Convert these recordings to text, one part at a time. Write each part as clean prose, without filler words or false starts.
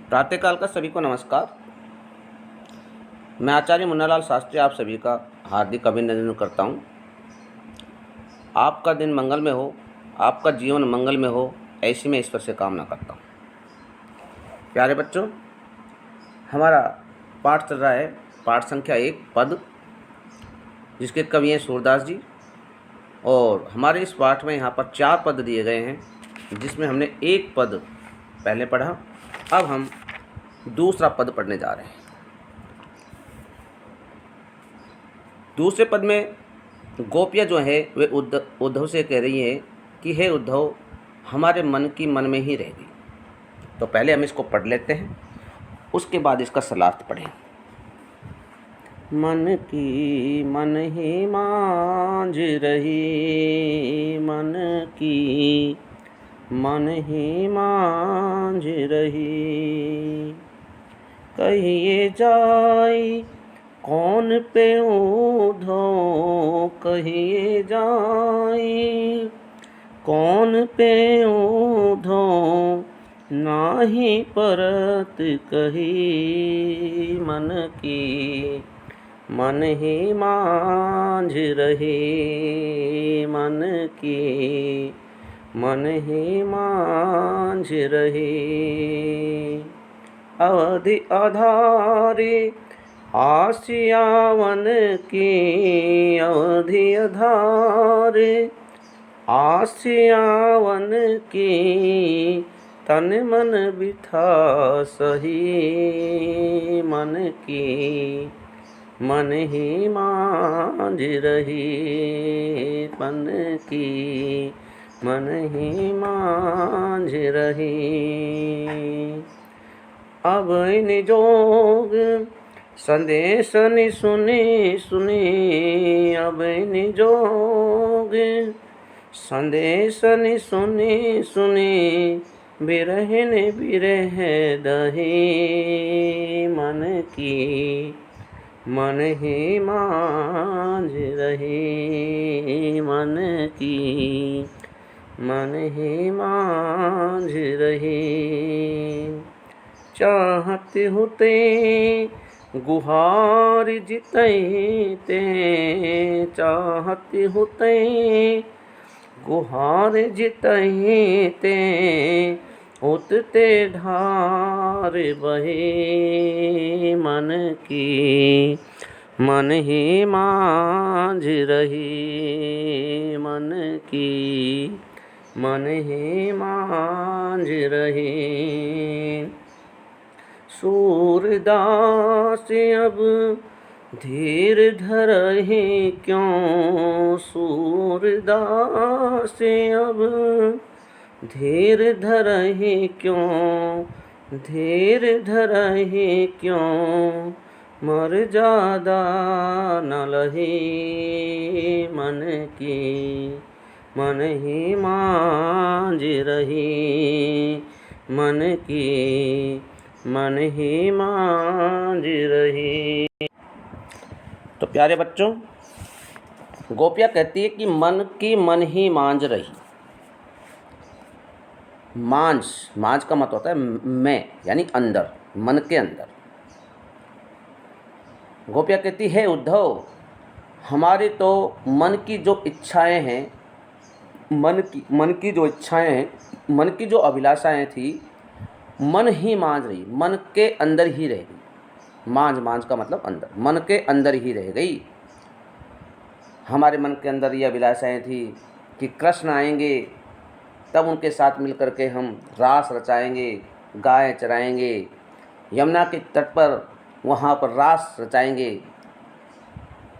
प्रातःकाल का सभी को नमस्कार। मैं आचार्य मुन्नालाल शास्त्री आप सभी का हार्दिक अभिनंदन करता हूँ। आपका दिन मंगल में हो, आपका जीवन मंगल में हो, ऐसी मैं ईश्वर से कामना करता हूँ। प्यारे बच्चों, हमारा पाठ चल रहा है पाठ संख्या 1 पद, जिसके कवि हैं सूरदास जी। और हमारे इस पाठ में यहाँ पर 4 पद दिए गए हैं, जिसमें हमने एक पद पहले पढ़ा। अब हम दूसरा पद पढ़ने जा रहे हैं। दूसरे पद में गोपियाँ जो है वे उद्धव से कह रही हैं कि हे उद्धव, हमारे मन की मन में ही रह गई। तो पहले हम इसको पढ़ लेते हैं, उसके बाद इसका सलार्थ पढ़ें। मन की मन ही मांझ रही, मन की मन ही मांझ रही। कहिए जाई कौन पे उद्धव, कहिए जाई कौन पे उद्धव, नाही परत कही। मन की मन ही मांझ रही, मन की मन ही मांझ रही। अवधि आधारी आसियावन की, अवधि आधारी आसियावन की, तन मन बिथा सही। मन की मन ही मांझ रही, मन की मन ही मांझ रही। अब इन जोग संदेश नि सुनी सुनी, अब इन जोग संदेश नि सुनी सुनी, बिरहिन बिरह दही। मन की मन ही मांझ रही, मन की मन ही मांझ रही। चाहत होते गुहार जितई ते, चाहत होते गुहार जितई ते, उतते ढार बहे। मन की मन ही मांझ रही, मन की मन ही मांझ रही। सूरदास अब धीर धरहि क्यों, सूरदास अब धीर धरहि क्यों, धीर धरहि क्यों, मर जादा न लही। मन की मन ही मांझ रही, मन की मन ही मांझ रही। तो प्यारे बच्चों, गोपियाँ कहती है कि मन की मन ही मांझ रही। मांझ, मांझ का मतलब होता है मैं, यानी अंदर, मन के अंदर। गोपियाँ कहती है उद्धव, हमारी तो मन की जो इच्छाएं हैं, मन की जो इच्छाएं हैं, मन की जो अभिलाषाएं थी, मन ही मांझ रही, मन के अंदर ही रह गई। मांझ, मांझ का मतलब अंदर, मन के अंदर ही रह गई। हमारे मन के अंदर ये अभिलाषाएं थी कि कृष्ण आएंगे, तब उनके साथ मिलकर के हम रास रचाएंगे, गाय चराएंगे, यमुना के तट पर वहाँ पर रास रचाएंगे।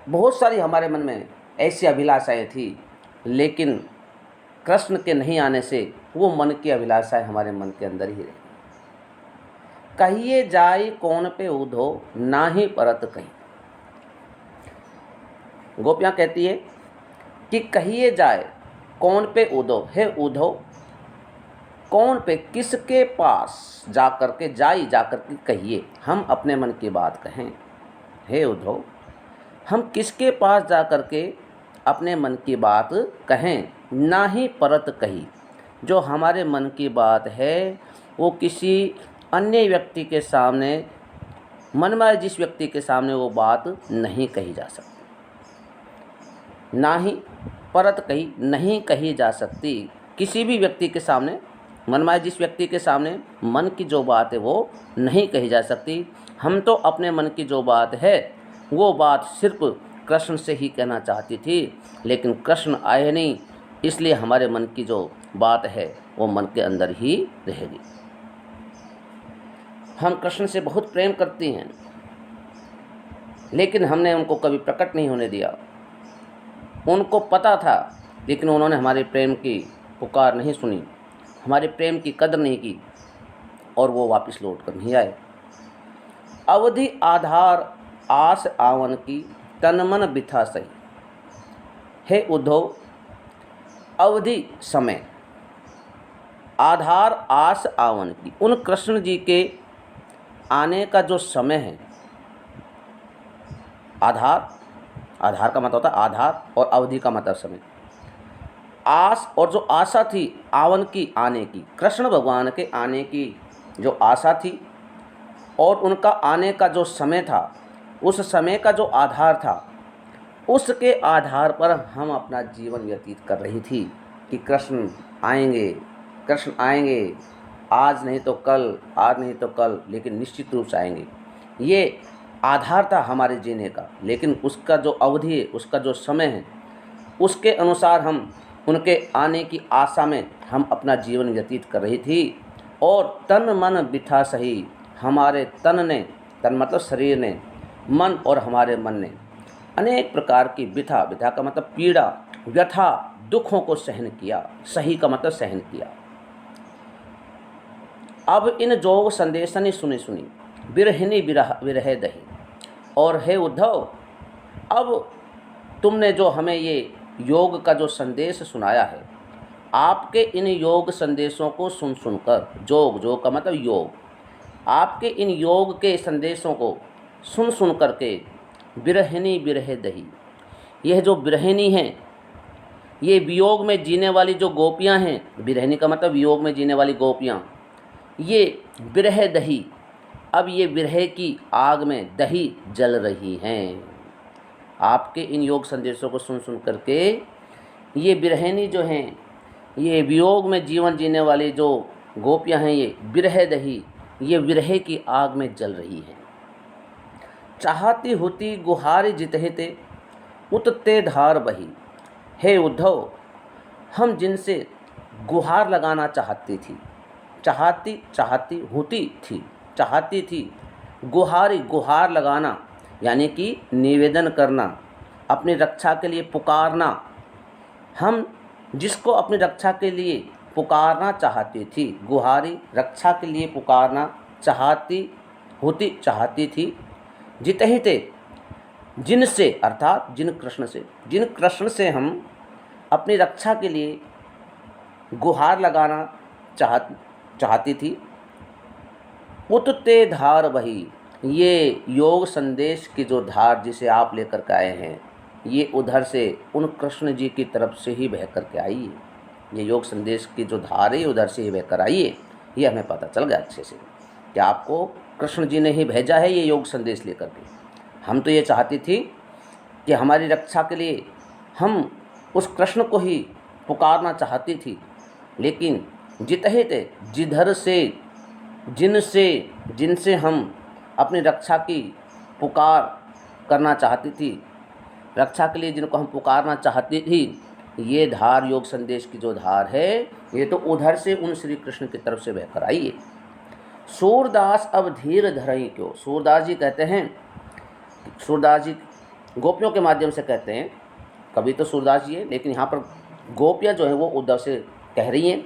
बहुत सारी हमारे मन में ऐसी अभिलाषाएं थी, लेकिन कृष्ण के नहीं आने से वो मन की अभिलाषाएं हमारे मन के अंदर ही रही। कहिए जाई कौन पे उद्धव, नाही परत कही। गोपियाँ कहती है कि कहिए जाए कौन पे उद्धव, हे उद्धव, कौन पे, किसके पास जा कर के, जाई जा कर के कहिए, हम अपने मन की बात कहें। हे उद्धव, हम किसके पास जा कर के अपने मन की बात कहें, ना ही परत कही। जो हमारे मन की बात है वो किसी अन्य व्यक्ति के सामने, मन में जिस व्यक्ति के सामने वो बात नहीं कही जा सकती, ना ही परत कही नहीं कही जा सकती। किसी भी व्यक्ति के सामने, मन में जिस व्यक्ति के सामने मन की जो बात है वो नहीं कही जा सकती। हम तो अपने मन की जो बात है वो बात सिर्फ कृष्ण से ही कहना चाहती थी, लेकिन कृष्ण आए नहीं, इसलिए हमारे मन की जो बात है वो मन के अंदर ही रहेगी। हम कृष्ण से बहुत प्रेम करती हैं, लेकिन हमने उनको कभी प्रकट नहीं होने दिया। उनको पता था, लेकिन उन्होंने हमारे प्रेम की पुकार नहीं सुनी, हमारे प्रेम की कदर नहीं की, और वो वापस लौट कर नहीं आए। अवधि आधार आस आवन की, तन मन बिथा सही। हे उद्धव, अवधि समय, आधार आस आवन की, उन कृष्ण जी के आने का जो समय है, आधार, आधार का मतलब होता है आधार, और अवधि का मतलब समय। आस, और जो आशा थी आवन की, आने की, कृष्ण भगवान के आने की जो आशा थी, और उनका आने का जो समय था, उस समय का जो आधार था, उसके आधार पर हम अपना जीवन व्यतीत कर रही थी कि कृष्ण आएंगे, कृष्ण आएंगे, आज नहीं तो कल, आज नहीं तो कल, लेकिन निश्चित रूप से आएंगे। ये आधार था हमारे जीने का, लेकिन उसका जो अवधि है, उसका जो समय है, उसके अनुसार हम उनके आने की आशा में हम अपना जीवन व्यतीत कर रही थी। और तन मन बिठा सही, हमारे तन ने, तन मतलब शरीर ने, मन और हमारे मन ने अनेक प्रकार की बिथा, बिथा का मतलब पीड़ा, व्यथा, दुखों को सहन किया। सही का मतलब सहन किया। अब इन जोग संदेशनि सुनी सुनी, बिरहिनी विरह दही। और हे उद्धव, अब तुमने जो हमें ये योग का जो संदेश सुनाया है, आपके इन योग संदेशों को सुन सुनकर, जोग, जोग का मतलब योग, आपके इन योग के संदेशों को सुन सुन करके, बिरहिनी विरह दही, यह जो बिरहिनी हैं, ये वियोग में जीने वाली जो गोपियां हैं, बिरहिनी का मतलब वियोग में जीने वाली गोपियां, ये विरह दही, अब ये विरह की आग में दही जल रही हैं। आपके इन योग संदेशों को सुन सुन करके ये बिरहिनी जो हैं, ये वियोग में जीवन जीने वाली जो गोपियां हैं, ये विरह दही, ये विरह की आग में जल रही हैं। चाहती होती गुहारी जितहिते, उतते धार बही। हे उद्धव, हम जिनसे गुहार लगाना चाहती थी, चाहती होती थी, चाहती थी, गुहारी, गुहार लगाना यानी कि निवेदन करना, अपनी रक्षा के लिए पुकारना। हम जिसको अपनी रक्षा के लिए पुकारना चाहती थी, गुहारी, रक्षा के लिए पुकारना, चाहती होती, चाहती थी, जितहिते, जिनसे, अर्थात जिन कृष्ण से हम अपनी रक्षा के लिए गुहार लगाना चाहती थी। उतते धार बही, ये योग संदेश की जो धार जिसे आप लेकर के आए हैं, ये उधर से उन कृष्ण जी की तरफ से ही बह कर के आई है। ये योग संदेश की जो धार है उधर से ही बह कर आई है। ये हमें पता चल गया अच्छे से कि आपको कृष्ण जी ने ही भेजा है ये योग संदेश लेकर के। हम तो ये चाहती थी कि हमारी रक्षा के लिए हम उस कृष्ण को ही पुकारना चाहती थी, लेकिन जितहित, जिधर से, जिनसे हम अपनी रक्षा की पुकार करना चाहती थी, रक्षा के लिए जिनको हम पुकारना चाहती थी, ये धार, योग संदेश की जो धार है, ये तो उधर से उन श्री कृष्ण की तरफ से बहकर आई है। सूरदास अब धीर धरई क्यों। सूरदास जी कहते हैं, सूरदास जी गोपियों के माध्यम से कहते हैं, कभी तो सूरदास जी है, लेकिन यहाँ पर गोपियाँ जो है वो उद्धव से कह रही हैं।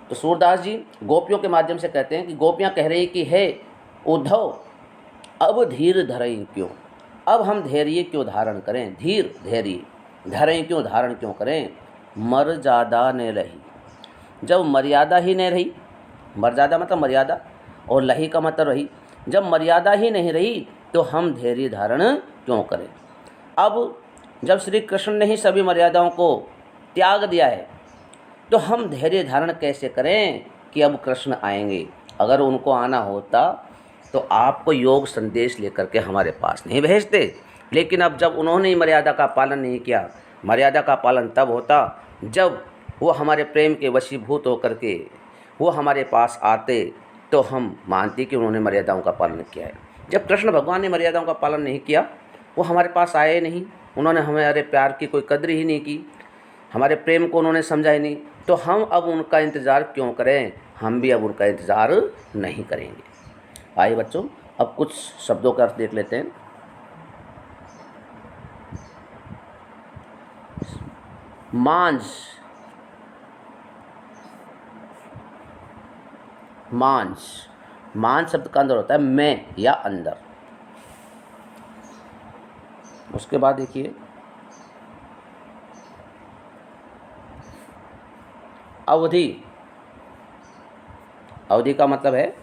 तो सूरदास जी गोपियों के माध्यम से कहते हैं कि गोपियाँ कह रही कि हे उद्धव, अब धीर धरई क्यों, अब हम धैर्य क्यों धारण करें, धीर, धैर्य धरें क्यों, धारण क्यों करें। मर्यादा ने रही, जब मर्यादा ही नहीं रही, मर्यादा मतलब मर्यादा, और लही का मतलब रही, जब मर्यादा ही नहीं रही तो हम धैर्य धारण क्यों करें। अब जब श्री कृष्ण ने ही सभी मर्यादाओं को त्याग दिया है, तो हम धैर्य धारण कैसे करें कि अब कृष्ण आएंगे, अगर उनको आना होता तो आपको योग संदेश लेकर के हमारे पास नहीं भेजते। लेकिन अब जब उन्होंने मर्यादा का पालन नहीं किया, मर्यादा का पालन तब होता जब वो हमारे प्रेम के वशीभूत होकर के वो हमारे पास आते, तो हम मानते कि उन्होंने मर्यादाओं का पालन किया है। जब कृष्ण भगवान ने मर्यादाओं का पालन नहीं किया, वो हमारे पास आए नहीं, उन्होंने हमारे प्यार की कोई कद्र ही नहीं की, हमारे प्रेम को उन्होंने समझा ही नहीं, तो हम अब उनका इंतज़ार क्यों करें? हम भी अब उनका इंतज़ार नहीं करेंगे। आइए बच्चों, अब कुछ शब्दों का अर्थ देख लेते हैं। मांझ, मांझ, मांझ शब्द का अंदर होता है मैं या अंदर। उसके बाद देखिए अवधि, अवधि का मतलब है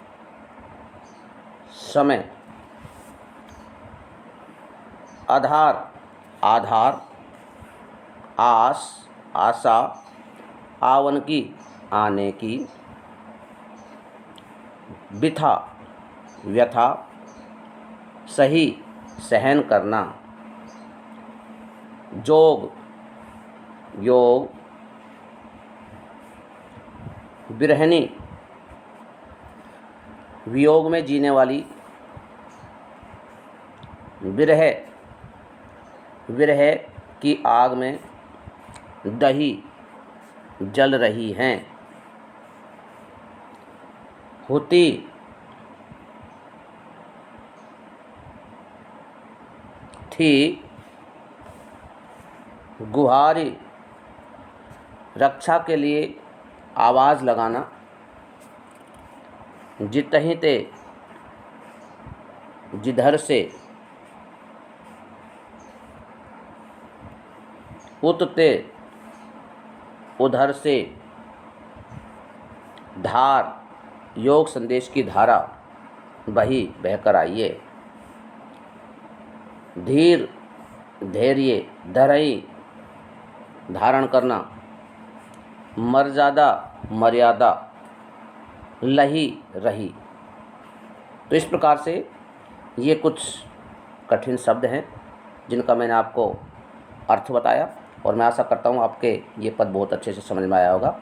समय। आधार, आधार, आस, आशा, आवन की, आने की, बिथा, व्यथा, सही, सहन करना, जोग, योग, बिरहनी, वियोग में जीने वाली, विरह, विरह की आग में दही जल रही हैं, होती, थी, गुहारी, रक्षा के लिए आवाज़ लगाना, जितहीं ते, जिधर से, उतते, उधर से, धार, योग संदेश की धारा बही बहकर आइए, धीर, धैर्य, धरई, धारण करना, मर्यादा, मर्यादा, लही, रही। तो इस प्रकार से ये कुछ कठिन शब्द हैं जिनका मैंने आपको अर्थ बताया, और मैं आशा करता हूँ आपके ये पद बहुत अच्छे से समझ में आया होगा।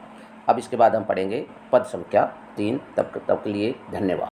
अब इसके बाद हम पढ़ेंगे पद संख्या 3। तब के लिए धन्यवाद।